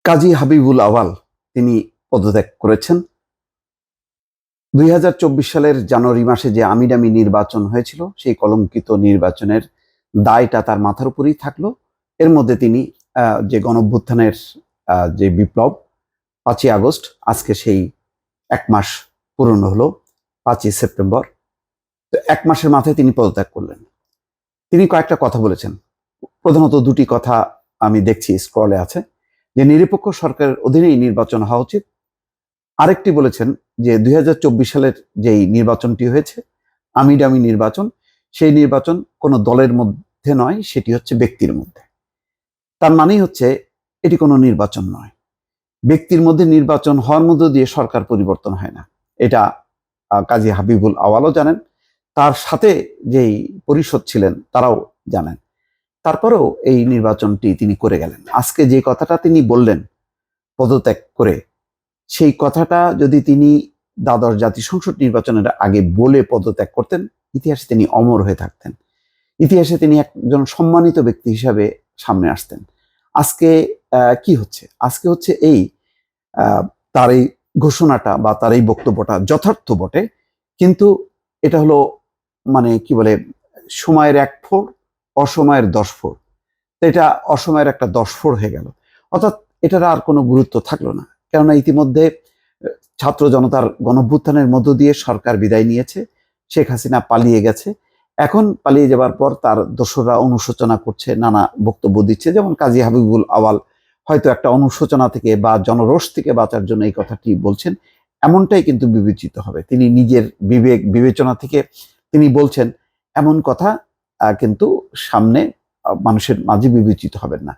কাজী হাবিবুল আওয়াল তিনি পদত্যাগ করেছেন। 2024 সালের জানুয়ারি মাসে যে আমিডামি নির্বাচন হয়েছিল, সেই কলঙ্কিত নির্বাচনের দায়টা তার মাথার উপরেই থাকলো। এর মধ্যে তিনি যে গণঅভ্যুত্থানের যে বিপ্লব 5ই আগস্ট, আজকে সেই 1 মাস পূরণ হলো, 5ই সেপ্টেম্বর। তো 1 মাসের মাথায় তিনি পদত্যাগ করলেন। তিনি কয়েকটা কথা বলেছেন, প্রধানত দুটি কথা আমি দেখছি স্ক্রলে আছে, যে নিরপেক্ষ সরকারের অধীনেই নির্বাচন হওয়া উচিত। আরেকটি বলেছেন যে 2024 সালের যেই নির্বাচনটি হয়েছে, আমিডামি নির্বাচন, সেই নির্বাচন কোনো দলের মধ্যে নয়, সেটি হচ্ছে ব্যক্তির মধ্যে। তার মানেই হচ্ছে এটি কোনো নির্বাচন নয়। ব্যক্তির মধ্যে নির্বাচন হওয়ার মধ্য দিয়ে সরকার পরিবর্তন হয় না, এটা কাজী হাবিবুল আওয়ালও জানেন, তার সাথে যেই পরিষদ ছিলেন তারাও জানেন। তারপরেও এই নির্বাচনটি তিনি করে গেলেন। আজকে যে কথাটা তিনি বললেন পদত্যাগ করে, সেই কথাটা যদি তিনি দ্বাদশ জাতীয় সংসদ নির্বাচনের আগে বলে পদত্যাগ করতেন, ইতিহাসে তিনি অমর হয়ে থাকতেন, ইতিহাসে তিনি একজন সম্মানিত ব্যক্তি হিসাবে সামনে আসতেন। আজকে কি হচ্ছে? আজকে হচ্ছে এই তার এই ঘোষণাটা বা তার এই বক্তব্যটা যথার্থ বটে, কিন্তু এটা হলো মানে কি বলে, সময়ের 1 ফোড়, অসময়ের 10 ফোড়। তো এটা অসময়ের একটা 10 ফোড় হয়ে গেল, অর্থাৎ এটার আর কোনো গুরুত্ব থাকলো না। কেননা ইতিমধ্যে ছাত্র জনতার গণঅভ্যুত্থানের মধ্য দিয়ে সরকার বিদায় নিয়েছে, শেখ হাসিনা পালিয়ে গেছে। এখন পালিয়ে যাবার পর তার দোসররা অনুশোচনা করছে, নানা বক্তব্য দিচ্ছে। যেমন কাজী হাবিবুল আওয়াল হয়তো একটা অনুশোচনা থেকে বা জনরোষ থেকে বাঁচার জন্য এই কথাটি বলছেন, এমনটাই কিন্তু বিবেচিত হবে। তিনি নিজের বিবেক বিবেচনা থেকে তিনি বলছেন, এমন কথা কিন্তু সামনে মানুষের মাঝে বিবেচিত হবেন না।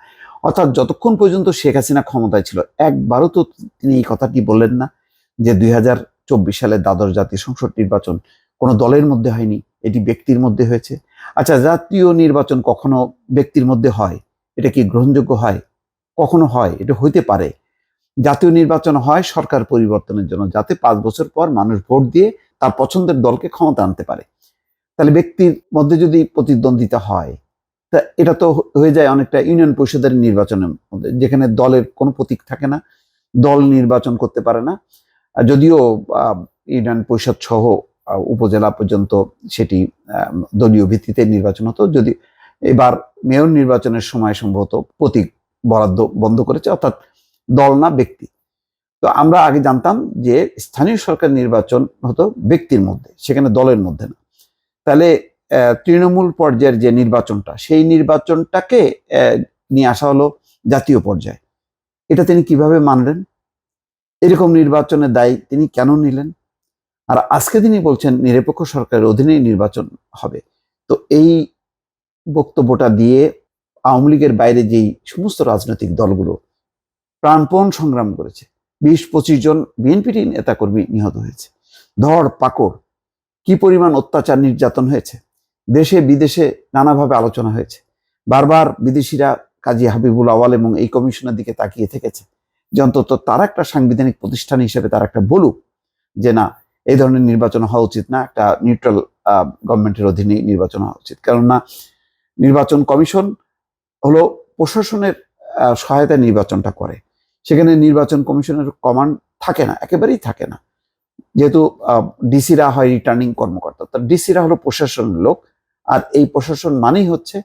অর্থাৎ যতক্ষণ পর্যন্ত শেখ হাসিনা ক্ষমতায় ছিল, একবারও তো তিনি এই কথাটি বললেন না যে 2024 সালে দ্বাদশ জাতীয় সংসদ নির্বাচন কোনো দলের মধ্যে হয়নি, এটি ব্যক্তির মধ্যে হয়েছে। আচ্ছা, জাতীয় নির্বাচন কখনো ব্যক্তির মধ্যে হয়, এটা কি গ্রহণযোগ্য হয়? কখনো হয়, এটা হইতে পারে। জাতীয় নির্বাচন হয় সরকার পরিবর্তনের জন্য, যাতে 5 বছর পর মানুষ ভোট দিয়ে তার পছন্দের দলকে ক্ষমতা আনতে পারে। তাহলে ব্যক্তির মধ্যে যদি প্রতিদ্বন্দ্বিতা হয়, তা এটা তো হয়ে যায় অনেকটা ইউনিয়ন পরিষদের নির্বাচনের মধ্যে, যেখানে দলের কোনো প্রতীক থাকে না, দল নির্বাচন করতে পারে না। যদিও ইউনিয়ন পরিষদ সহ উপজেলা পর্যন্ত সেটি দলীয় ভিত্তিতে নির্বাচন হতো, যদি এবার মেয়র নির্বাচনের সময় সম্ভবত প্রতীক বরাদ্দ বন্ধ করেছে, অর্থাৎ দল না ব্যক্তি। তো আমরা আগে জানতাম যে স্থানীয় সরকার নির্বাচন হতো ব্যক্তির মধ্যে, সেখানে দলের মধ্যে না। তাহলে তৃণমূল পর্যায়ের যে নির্বাচনটা, সেই নির্বাচনটাকে নিয়ে আসা হলো জাতীয় পর্যায়ে। এটা তিনি কিভাবে মানলেন? এরকম নির্বাচনের দায় তিনি কেন নিলেন? আর আজকে তিনি বলছেন নিরপেক্ষ সরকারের অধীনেই নির্বাচন হবে। তো এই বক্তব্যটা দিয়ে আওয়ামী লীগের বাইরে যেই সমস্ত রাজনৈতিক দলগুলো প্রাণপণ সংগ্রাম করেছে, 20-25 জন বিএনপির নেতাকর্মী নিহত হয়েছে, ধর পাকড়, কি পরিমাণ অত্যাচার নির্যাতন হয়েছে, দেশে বিদেশে নানাভাবে আলোচনা হয়েছে। বারবার বিদেশিরা কাজী হাবিবুল আওয়াল এবং এই কমিশনের দিকে তাকিয়ে থেকেছে যে অন্তত তারা একটা সাংবিধানিক প্রতিষ্ঠান হিসেবে তারা একটা বলুক যে না, এই ধরনের নির্বাচন হওয়া উচিত না, একটা নিউট্রাল গভর্নমেন্টের অধীনে নির্বাচন হওয়া উচিত। কেননা নির্বাচন কমিশন হলো প্রশাসনের সহায়তায় নির্বাচনটা করে, সেখানে নির্বাচন কমিশনের কমান্ড থাকে না, একেবারেই থাকে না। যেহেতু ডিসিরা হয় রিটার্নিং কর্মকর্তা, তার ডিসিরা হলো প্রশাসনের লোক, আর এই প্রশাসন মানেই হচ্ছে,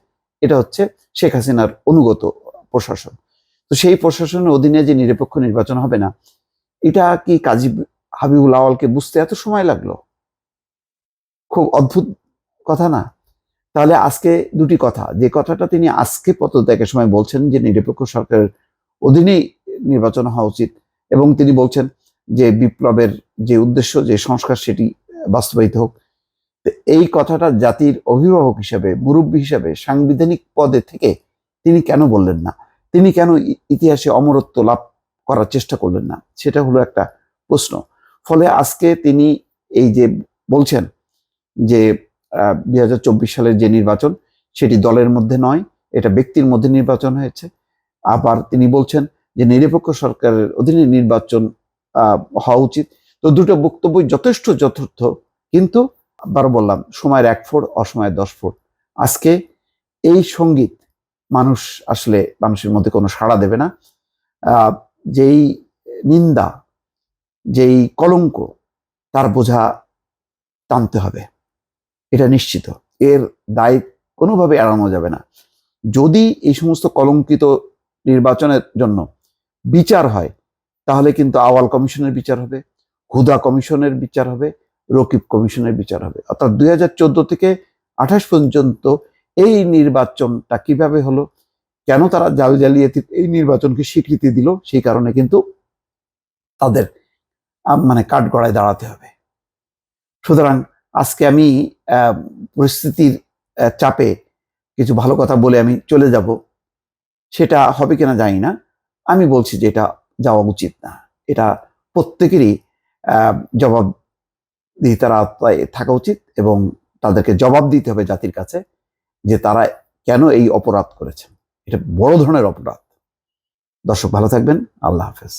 এটা হচ্ছে শেখ হাসিনার অনুগত প্রশাসন। তো সেই প্রশাসনের অধীনে যে নিরপেক্ষ নির্বাচন হবে না, এটা কি কাজী হাবিবুল আওয়ালকে বুঝতে এত সময় লাগলো? খুব অদ্ভুত কথা না? তাহলে আজকে দুটি কথা, যে কথাটা তিনি আজকে পদত্যাগের সময় বলছেন যে নিরপেক্ষ সরকারের অধীনেই নির্বাচন হওয়া উচিত, এবং তিনি বলছেন যে বিপ্লবের যে উদ্দেশ্য, যে সংস্কার, সেটি বাস্তবায়িত হোক। এই কথাটা জাতির অভিভাবক হিসেবে, মুরব্বী হিসেবে, সাংবিধানিক পদে থেকে তিনি কেন বললেন না? তিনি কেন ইতিহাসে অমরত্ব লাভ করার চেষ্টা করলেন না? সেটা হলো একটা প্রশ্ন। ফলে আজকে তিনি এই যে বলছেন যে 2024 সালের যে নির্বাচন, সেটি দলের মধ্যে নয়, এটা ব্যক্তির মধ্যে নির্বাচন হয়েছে। আবার তিনি বলছেন যে নিরপেক্ষ সরকারের অধীনে নির্বাচন হওয়া উচিত। তো দুটো বক্তব্যই যথেষ্ট যথার্থ, কিন্তু আবারও বললাম, সময়ের 1 ফোড়, অসময়ের 10 ফোড়। আজকে এই সঙ্গীত মানুষ আসলে, মানুষের মধ্যে কোনো সাড়া দেবে না। যেই নিন্দা, যেই কলঙ্ক, তার বোঝা টানতে হবে, এটা নিশ্চিত। এর দায় কোনোভাবে এড়ানো যাবে না। যদি এই সমস্ত কলঙ্কিত নির্বাচনের জন্য বিচার হয়, তাহলে কিন্তু আওয়াল কমিশনের বিচার হবে, হুদা কমিশনের বিচার হবে, রকিব কমিশনের বিচার হবে। অর্থাৎ 2014 থেকে 28 পর্যন্ত এই নির্বাচনটা কিভাবে হলো, কেন তারা জাল জালিয়াতি এই নির্বাচনকে স্বীকৃতি দিল, সেই কারণে কিন্তু তাদের মানে কাঠগড়ায় দাঁড়াতে হবে। সুতরাং আজকে আমি পরিস্থিতির চাপে কিছু ভালো কথা বলে আমি চলে যাব, সেটা হবে কিনা জানি না। আমি বলছি যে এটা যাওয়া উচিত না। এটা প্রত্যেকেরই জবাবদিহিতার আওতায় থাকা উচিত এবং তাদেরকে জবাব দিতে হবে জাতির কাছে যে তারা কেন এই অপরাধ করেছেন। এটা বড় ধরনের অপরাধ। দর্শক ভালো থাকবেন। আল্লাহ হাফেজ।